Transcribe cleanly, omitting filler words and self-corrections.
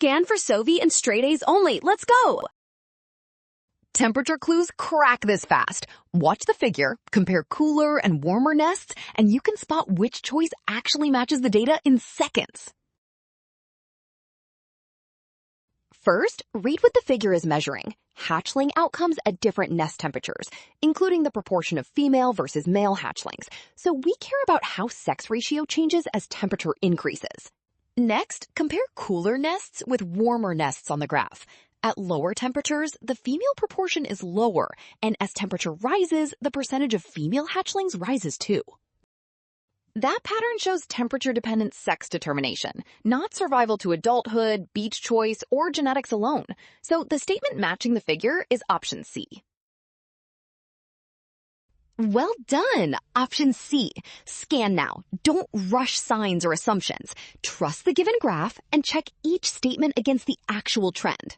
Scan for Sovi and straight A's only. Let's go! Temperature clues crack this fast. Watch the figure, compare cooler and warmer nests, and you can spot which choice actually matches the data in seconds. First, read what the figure is measuring. Hatchling outcomes at different nest temperatures, including the proportion of female versus male hatchlings. So we care about how sex ratio changes as temperature increases. Next, compare cooler nests with warmer nests on the graph. At lower temperatures, the female proportion is lower, and as temperature rises, the percentage of female hatchlings rises too. That pattern shows temperature-dependent sex determination, not survival to adulthood, beach choice, or genetics alone. So the statement matching the figure is option C. Well done! Option C. Scan now. Don't rush signs or assumptions. Trust the given graph and check each statement against the actual trend.